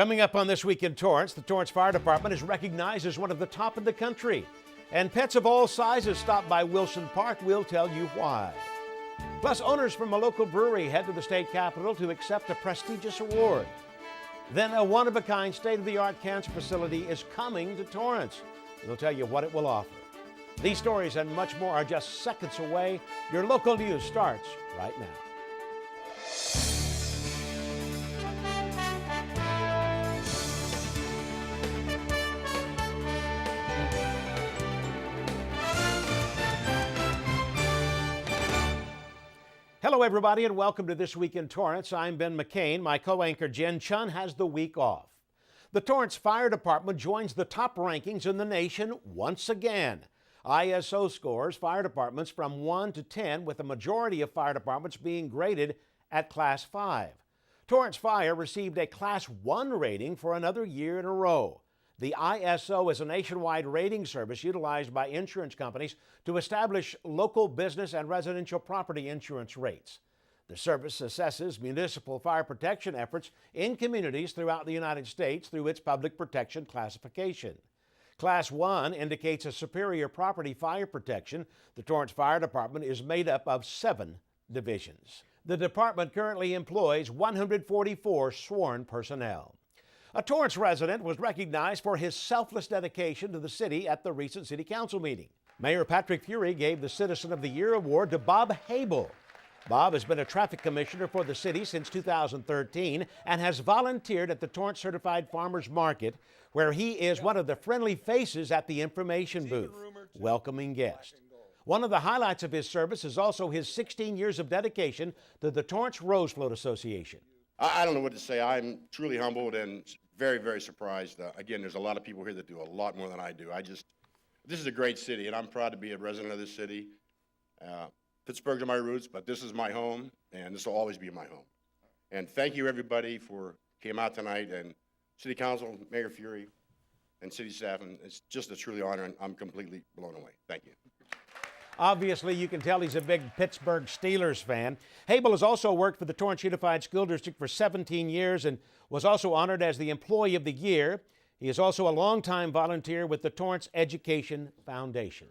Coming up on This Week in Torrance, the Torrance Fire Department is recognized as one of the top in the country. And pets of all sizes stop by Wilson Park. We'll tell you why. Plus, owners from a local brewery head to the state capitol to accept a prestigious award. Then a one-of-a-kind state-of-the-art cancer facility is coming to Torrance. We'll tell you what it will offer. These stories and much more are just seconds away. Your local news starts right now. Hello, everybody, and welcome to This Week in Torrance. I'm Ben McCain. My co-anchor Jin Chun has the week off. The Torrance Fire Department joins the top rankings in the nation once again. ISO scores fire departments from 1 to 10, with the majority of fire departments being graded at Class 5. Torrance Fire received a Class 1 rating for another year in a row. The ISO is a nationwide rating service utilized by insurance companies to establish local business and residential property insurance rates. The service assesses municipal fire protection efforts in communities throughout the United States through its public protection classification. Class 1 indicates a superior property fire protection. The Torrance Fire Department is made up of 7 divisions. The department currently employs 144 sworn personnel. A Torrance resident was recognized for his selfless dedication to the city at the recent City Council meeting. Mayor Patrick Fury gave the Citizen of the Year award to Bob Habel. Bob has been a traffic commissioner for the city since 2013 and has volunteered at the Torrance Certified Farmers Market, where he is one of the friendly faces at the information booth, welcoming guests. One of the highlights of his service is also his 16 years of dedication to the Torrance Rose Float Association. I don't know what to say. I'm truly humbled and very, very surprised. Again, there's a lot of people here that do a lot more than I do. This is a great city, and I'm proud to be a resident of this city. Pittsburgh's are my roots, but this is my home, and this will always be my home. And thank you, everybody, for came out tonight, and City Council, Mayor Fury, and city staff, and it's just a truly honor, and I'm completely blown away. Thank you. Obviously, you can tell he's a big Pittsburgh Steelers fan. Habel has also worked for the Torrance Unified School District for 17 years and was also honored as the Employee of the Year. He is also a longtime volunteer with the Torrance Education Foundation.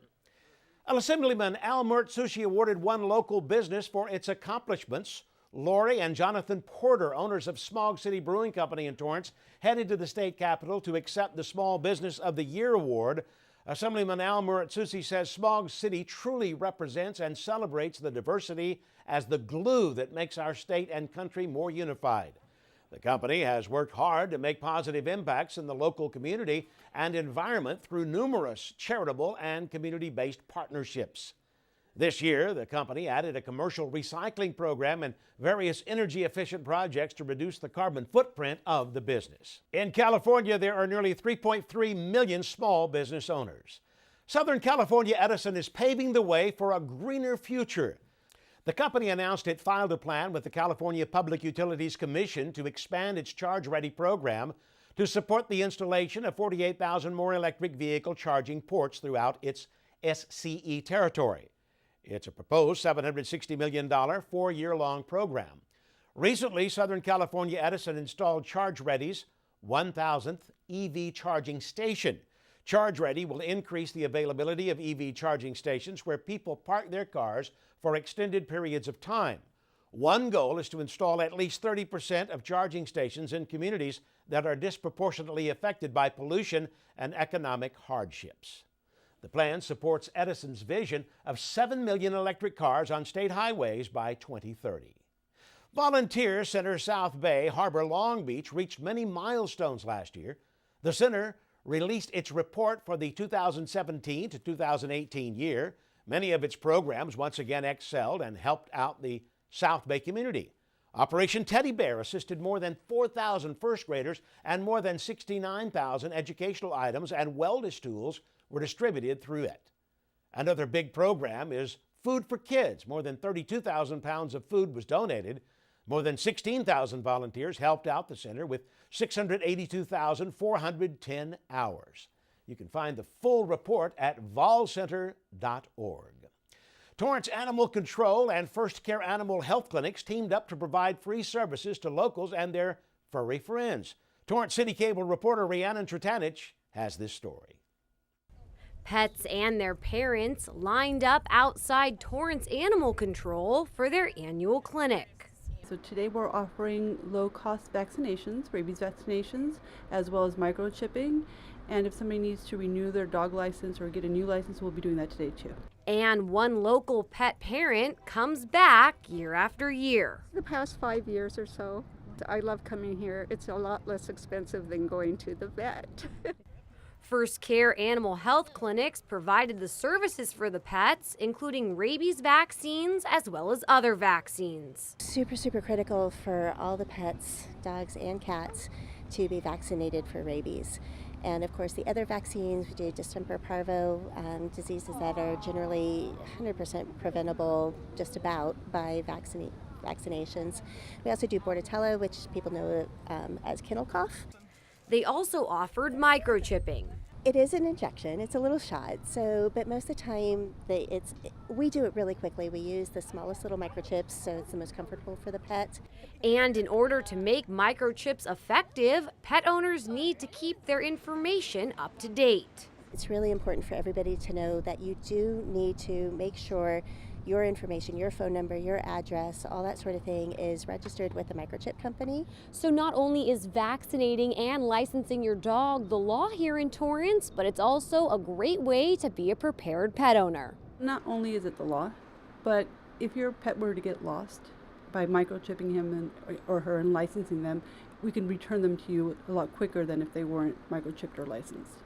Assemblyman Al Muratsuchi awarded one local business for its accomplishments. Lori and Jonathan Porter, owners of Smog City Brewing Co in Torrance, headed to the state capitol to accept the Small Business of the Year award. Assemblyman Al Muratsuchi says Smog City truly represents and celebrates the diversity as the glue that makes our state and country more unified. The company has worked hard to make positive impacts in the local community and environment through numerous charitable and community-based partnerships. This year, the company added a commercial recycling program and various energy-efficient projects to reduce the carbon footprint of the business. In California, there are nearly 3.3 million small business owners. Southern California Edison is paving the way for a greener future. The company announced it filed a plan with the California Public Utilities Commission to expand its Charge Ready program to support the installation of 48,000 more electric vehicle charging ports throughout its SCE territory. It's a proposed $760 million, 4-year-long program. Recently, Southern California Edison installed Charge Ready's 1,000th EV charging station. Charge Ready will increase the availability of EV charging stations where people park their cars for extended periods of time. One goal is to install at least 30% of charging stations in communities that are disproportionately affected by pollution and economic hardships. The plan supports Edison's vision of 7 million electric cars on state highways by 2030. Volunteer Center South Bay Harbor Long Beach reached many milestones last year. The center released its report for the 2017 to 2018 year. Many of its programs once again excelled and helped out the South Bay community. Operation Teddy Bear assisted more than 4,000 first graders, and more than 69,000 educational items and wellness tools were distributed through it. Another big program is Food for Kids. More than 32,000 pounds of food was donated. More than 16,000 volunteers helped out the center with 682,410 hours. You can find the full report at volcenter.org. Torrance Animal Control and First Care Animal Health Clinics teamed up to provide free services to locals and their furry friends. Torrance CitiCABLE reporter Riannon Trutanich has this story. Pets and their parents lined up outside Torrance Animal Control for their annual clinic. So today we're offering low-cost vaccinations, rabies vaccinations, as well as microchipping. And if somebody needs to renew their dog license or get a new license, we'll be doing that today too. And one local pet parent comes back year after year. The past 5 years or so, I love coming here. It's a lot less expensive than going to the vet. First Care Animal Health Clinics provided the services for the pets, including rabies vaccines as well as other vaccines. Super critical for all the pets, dogs and cats, to be vaccinated for rabies. And of course the other vaccines, we do distemper, parvo, diseases that are generally 100% preventable just about by vaccinations. We also do Bordetella, which people know as kennel cough. They also offered microchipping. It is an injection, it's a little shot, but most of the time we do it really quickly. We use the smallest little microchips, so it's the most comfortable for the pet. And in order to make microchips effective, pet owners need to keep their information up to date. It's really important for everybody to know that you do need to make sure your information, your phone number, your address, all that sort of thing is registered with the microchip company. So not only is vaccinating and licensing your dog the law here in Torrance, but it's also a great way to be a prepared pet owner. Not only is it the law, but if your pet were to get lost, by microchipping him or her and licensing them, we can return them to you a lot quicker than if they weren't microchipped or licensed.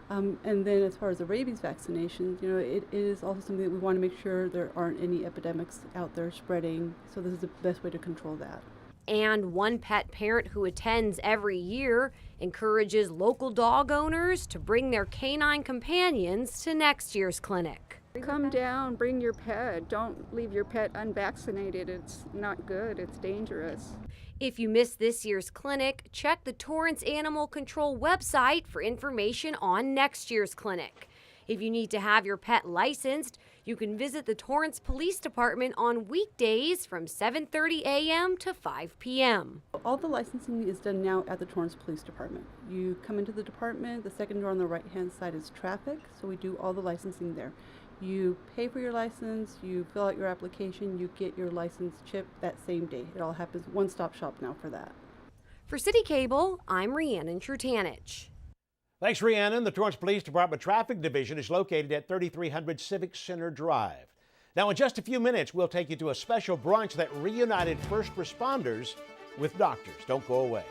And then as far as the rabies vaccinations, it is also something that we want to make sure there aren't any epidemics out there spreading. So this is the best way to control that. And one pet parent who attends every year encourages local dog owners to bring their canine companions to next year's clinic. Come down, bring your pet. Don't leave your pet unvaccinated. It's not good, it's dangerous. If you missed this year's clinic, check the Torrance Animal Control website for information on next year's clinic. If you need to have your pet licensed, you can visit the Torrance Police Department on weekdays from 7:30 a.m. to 5 p.m. All the licensing is done now at the Torrance Police Department. You come into the department, the second door on the right-hand side is traffic, so we do all the licensing there. You pay for your license, you fill out your application, you get your license chip that same day. It all happens, one-stop shop now for that. For CitiCABLE, I'm Riannon Trutanich. Thanks, Riannon. The Torrance Police Department Traffic Division is located at 3300 Civic Center Drive. Now, in just a few minutes, we'll take you to a special brunch that reunited first responders with doctors. Don't go away.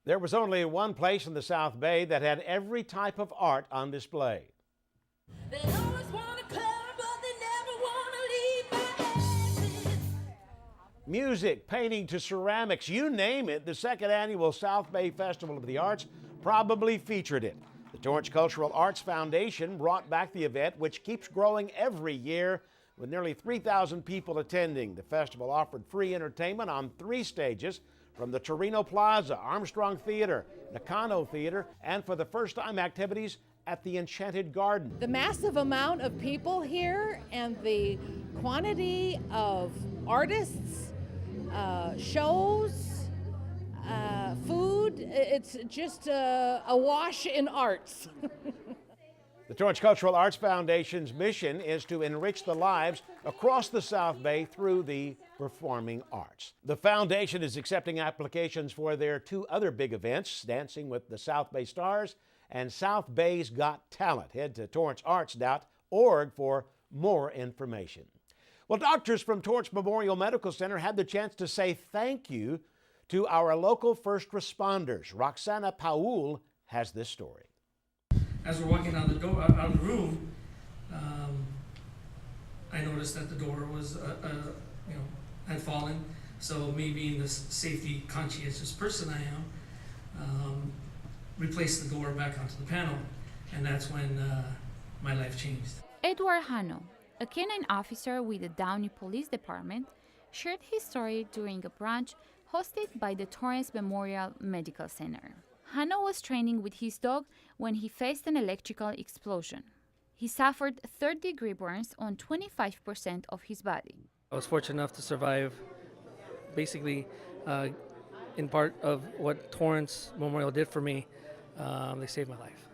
There was only one place in the South Bay that had every type of art on display. They always want to come, but they never want to leave my ashes. Music, painting to ceramics, you name it, the second annual South Bay Festival of the Arts probably featured it. The Torrance Cultural Arts Foundation brought back the event, which keeps growing every year with nearly 3,000 people attending. The festival offered free entertainment on 3 stages, from the Torino Plaza, Armstrong Theater, Nakano Theater, and for the first time activities at the Enchanted Garden. The massive amount of people here and the quantity of artists, shows, food, it's just a wash in arts. The Torrance Cultural Arts Foundation's mission is to enrich the lives across the South Bay through the performing arts. The foundation is accepting applications for their two other big events, Dancing with the South Bay Stars and South Bay's Got Talent. Head to torrancearts.org for more information. Well, doctors from Torrance Memorial Medical Center had the chance to say thank you to our local first responders. Roxana Paul has this story. As we're walking out the room, I noticed that the door was, had fallen. So me being the safety conscientious person I am, replaced the door back onto the panel, and that's when my life changed. Edward Hano, a canine officer with the Downey Police Department, shared his story during a brunch hosted by the Torrance Memorial Medical Center. Hano was training with his dog when he faced an electrical explosion. He suffered third-degree burns on 25% of his body. I was fortunate enough to survive, basically, in part of what Torrance Memorial did for me. They saved my life.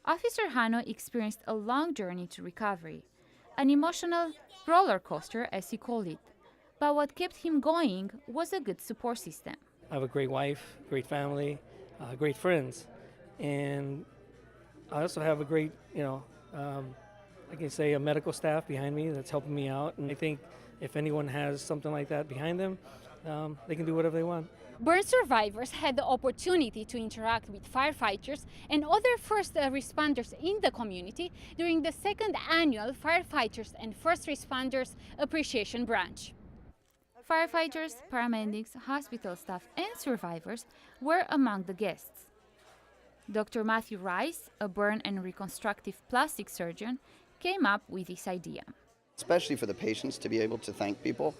Officer Hano experienced a long journey to recovery, an emotional roller coaster, as he called it. But what kept him going was a good support system. I have a great wife, great family, great friends, and I also have a great, I can say a medical staff behind me that's helping me out. And I think if anyone has something like that behind them, they can do whatever they want. Burn survivors had the opportunity to interact with firefighters and other first responders in the community during the second annual Firefighters and First Responders Appreciation Brunch. Firefighters, paramedics, hospital staff, and survivors were among the guests. Dr. Matthew Rice, a burn and reconstructive plastic surgeon, came up with this idea. Especially for the patients to be able to thank people,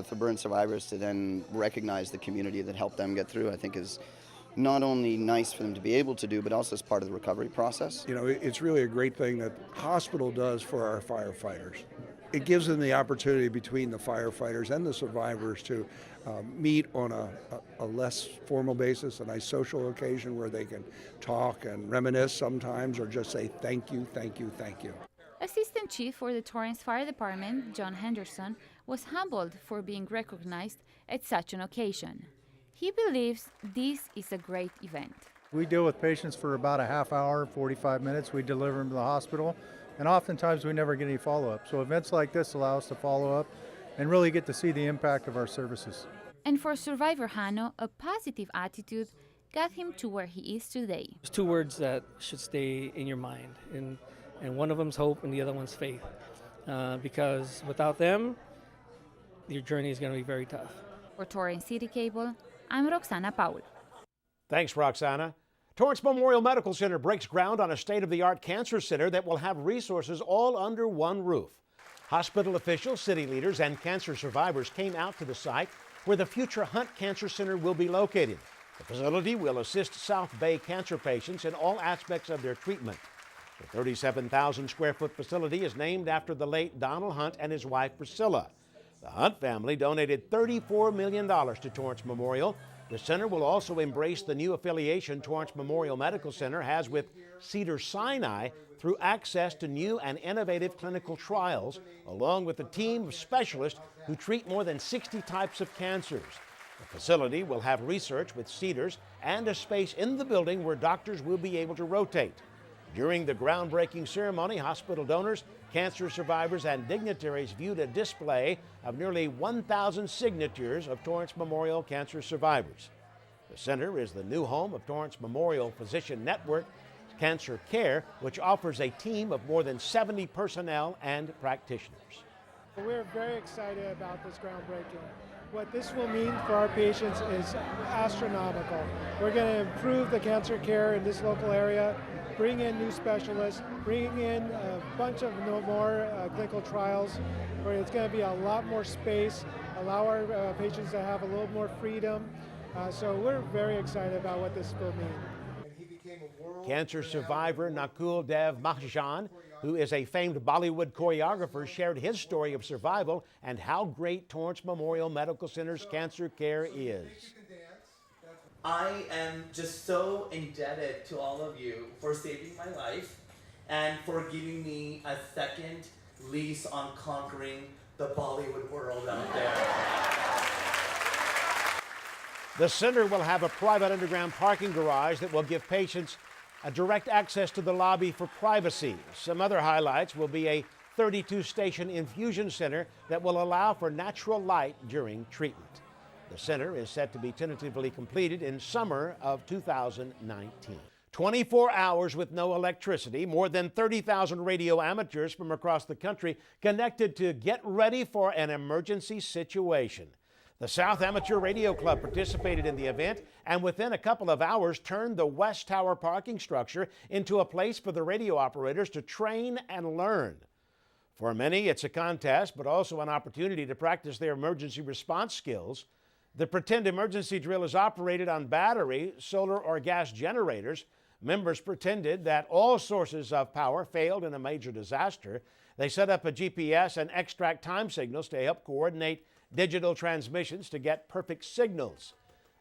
for burn survivors to then recognize the community that helped them get through, I think is not only nice for them to be able to do, but also as part of the recovery process. It's really a great thing that the hospital does for our firefighters. It gives them the opportunity between the firefighters and the survivors to meet on a less formal basis, a nice social occasion where they can talk and reminisce sometimes or just say thank you, thank you, thank you. Assistant Chief for the Torrance Fire Department, John Henderson, was humbled for being recognized at such an occasion. He believes this is a great event. We deal with patients for about a half hour, 45 minutes. We deliver them to the hospital, and oftentimes we never get any follow-up. So events like this allow us to follow up and really get to see the impact of our services. And for survivor Hano, a positive attitude got him to where he is today. There's two words that should stay in your mind, and one of them's hope and the other one's faith. Because without them, your journey is going to be very tough. For Torrance CitiCABLE, I'm Roxana Paul. Thanks, Roxana. Torrance Memorial Medical Center breaks ground on a state-of-the-art cancer center that will have resources all under one roof. Hospital officials, city leaders, and cancer survivors came out to the site where the future Hunt Cancer Center will be located. The facility will assist South Bay cancer patients in all aspects of their treatment. The 37,000 square foot facility is named after the late Donald Hunt and his wife Priscilla. The Hunt family donated $34 million to Torrance Memorial. The center will also embrace the new affiliation Torrance Memorial Medical Center has with Cedars-Sinai through access to new and innovative clinical trials, along with a team of specialists who treat more than 60 types of cancers. The facility will have research with Cedars and a space in the building where doctors will be able to rotate. During the groundbreaking ceremony, hospital donors, cancer survivors, and dignitaries viewed a display of nearly 1,000 signatures of Torrance Memorial cancer survivors. The center is the new home of Torrance Memorial Physician Network Cancer Care, which offers a team of more than 70 personnel and practitioners. We're very excited about this groundbreaking. What this will mean for our patients is astronomical. We're going to improve the cancer care in this local area, bring in new specialists, bring in a bunch of more clinical trials, where it's going to be a lot more space, allow our patients to have a little more freedom. So we're very excited about what this will mean. Cancer survivor Nakul Dev Mahajan, who is a famed Bollywood choreographer, shared his story of survival and how great Torrance Memorial Medical Center's cancer care is. I am just so indebted to all of you for saving my life and for giving me a second lease on conquering the Bollywood world out there. The center will have a private underground parking garage that will give patients a direct access to the lobby for privacy. Some other highlights will be a 32-station infusion center that will allow for natural light during treatment. The center is set to be tentatively completed in summer of 2019. 24 hours with no electricity, more than 30,000 radio amateurs from across the country connected to get ready for an emergency situation. The South Amateur Radio Club participated in the event and within a couple of hours turned the West Tower parking structure into a place for the radio operators to train and learn. For many, it's a contest, but also an opportunity to practice their emergency response skills. The pretend emergency drill is operated on battery, solar, or gas generators. Members pretended that all sources of power failed in a major disaster. They set up a GPS and extract time signals to help coordinate digital transmissions to get perfect signals.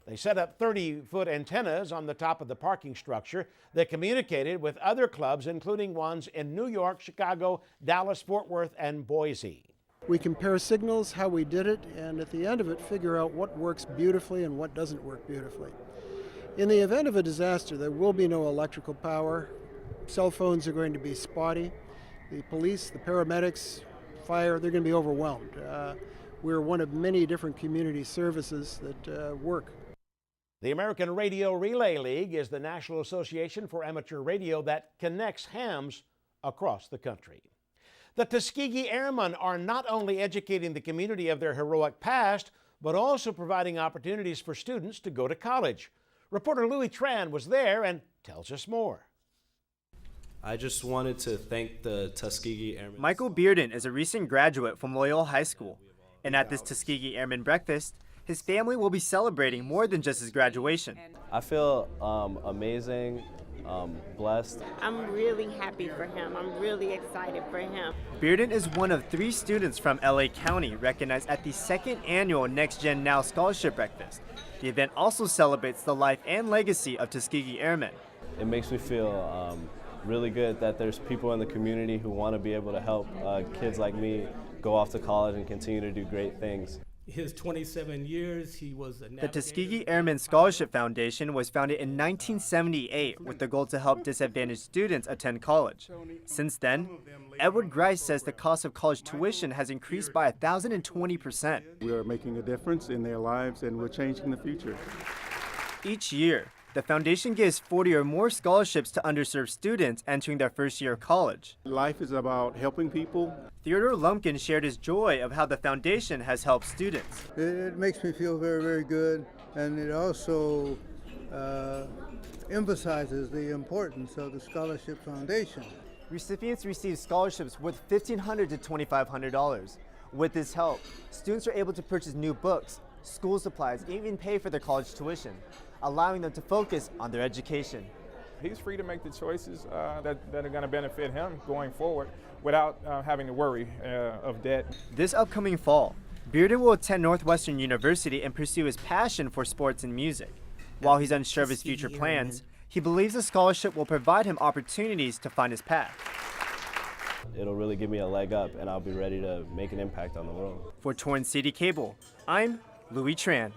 They set up 30-foot antennas on the top of the parking structure that communicated with other clubs, including ones in New York, Chicago, Dallas, Fort Worth, and Boise. We compare signals, how we did it, and at the end of it, figure out what works beautifully and what doesn't work beautifully. In the event of a disaster, there will be no electrical power. Cell phones are going to be spotty. The police, the paramedics, fire, they're going to be overwhelmed. We're one of many different community services that work. The American Radio Relay League is the National Association for Amateur Radio that connects hams across the country. The Tuskegee Airmen are not only educating the community of their heroic past, but also providing opportunities for students to go to college. Reporter Louis Tran was there and tells us more. I just wanted to thank the Tuskegee Airmen. Michael Bearden is a recent graduate from Loyola High School, and at this Tuskegee Airmen breakfast, his family will be celebrating more than just his graduation. I feel amazing, blessed. I'm really happy for him. I'm really excited for him. Bearden is one of 3 students from LA County recognized at the 2nd annual Next Gen Now Scholarship Breakfast. The event also celebrates the life and legacy of Tuskegee Airmen. It makes me feel really good that there's people in the community who want to be able to help kids like me go off to college and continue to do great things. His 27 years, he was a navigator. The Tuskegee Airmen Scholarship Foundation was founded in 1978 with the goal to help disadvantaged students attend college. Since then, Edward Grice says the cost of college tuition has increased by 1,020%. We are making a difference in their lives and we're changing the future. Each year, the foundation gives 40 or more scholarships to underserved students entering their first year of college. Life is about helping people. Theodore Lumpkin shared his joy of how the foundation has helped students. It makes me feel very, very good, and it also emphasizes the importance of the Scholarship Foundation. Recipients receive scholarships worth $1,500 to $2,500. With this help, students are able to purchase new books, school supplies, and even pay for their college tuition, allowing them to focus on their education. He's free to make the choices that are going to benefit him going forward without having to worry of debt. This upcoming fall, Bearden will attend Northwestern University and pursue his passion for sports and music. While he's unsure of his future plans, he believes the scholarship will provide him opportunities to find his path. It'll really give me a leg up and I'll be ready to make an impact on the world. For Torrance CitiCABLE, I'm Louis Tran.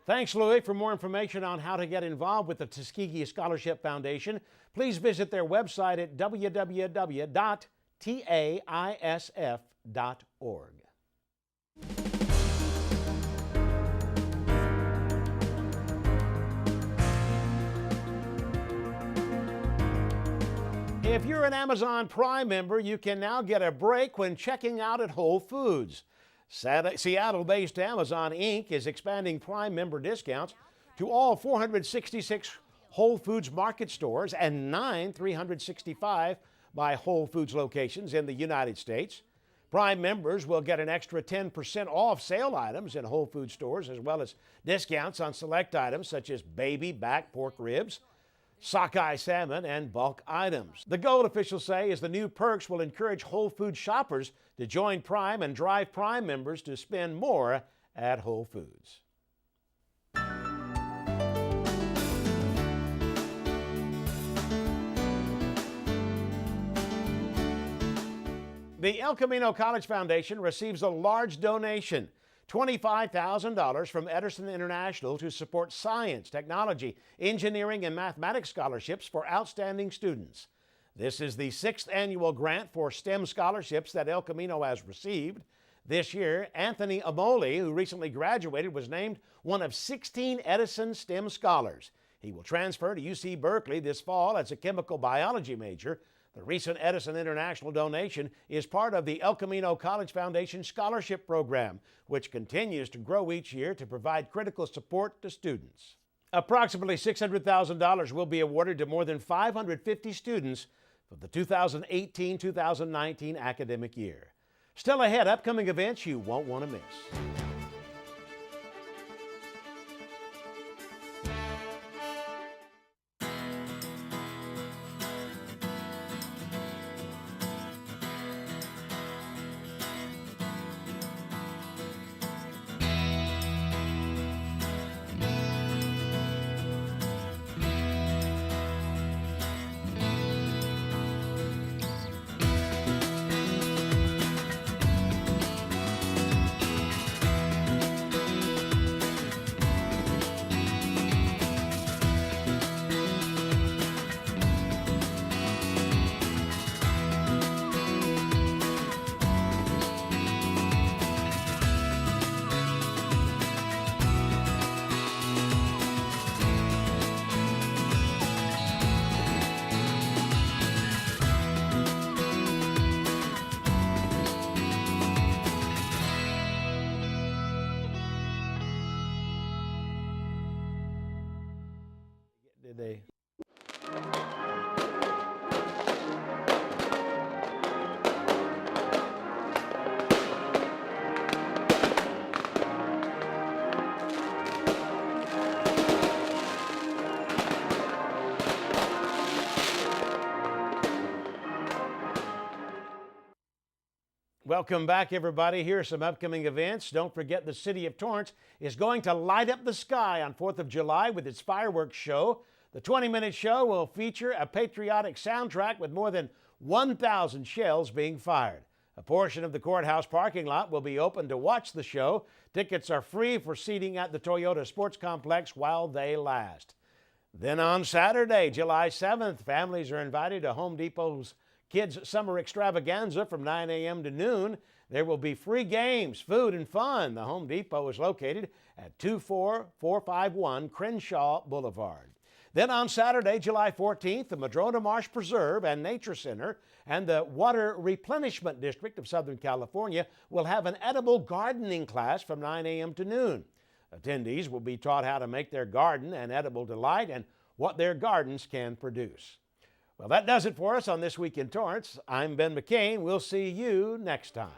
Thanks, Louis. For more information on how to get involved with the Tuskegee Scholarship Foundation, please visit their website at www.taisf.org. If you're an Amazon Prime member, you can now get a break when checking out at Whole Foods. Seattle-based Amazon Inc. is expanding Prime member discounts to all 466 Whole Foods Market stores and 9 365 by Whole Foods locations in the United States. Prime members will get an extra 10% off sale items in Whole Foods stores, as well as discounts on select items such as baby back pork ribs, sockeye salmon, and bulk items. The goal, officials say, is the new perks will encourage Whole Foods shoppers to join Prime and drive Prime members to spend more at Whole Foods. The El Camino College Foundation receives a large donation, $25,000 from Edison International to support science, technology, engineering, and mathematics scholarships for outstanding students. This is the 6th annual grant for STEM scholarships that El Camino has received. This year, Anthony Amoli, who recently graduated, was named one of 16 Edison STEM scholars. He will transfer to UC Berkeley this fall as a chemical biology major. The recent Edison International donation is part of the El Camino College Foundation Scholarship Program, which continues to grow each year to provide critical support to students. Approximately $600,000 will be awarded to more than 550 students for the 2018-2019 academic year. Still ahead, upcoming events you won't want to miss. Did they? Welcome back, everybody. Here are some upcoming events. Don't forget the City of Torrance is going to light up the sky on 4th of July with its fireworks show. The 20-minute show will feature a patriotic soundtrack with more than 1,000 shells being fired. A portion of the courthouse parking lot will be open to watch the show. Tickets are free for seating at the Toyota Sports Complex while they last. Then on Saturday, July 7th, families are invited to Home Depot's Kids Summer Extravaganza from 9 a.m. to noon. There will be free games, food, and fun. The Home Depot is located at 24451 Crenshaw Boulevard. Then on Saturday, July 14th, the Madrona Marsh Preserve and Nature Center and the Water Replenishment District of Southern California will have an edible gardening class from 9 a.m. to noon. Attendees will be taught how to make their garden an edible delight and what their gardens can produce. Well, that does it for us on This Week in Torrance. I'm Ben McCain. We'll see you next time.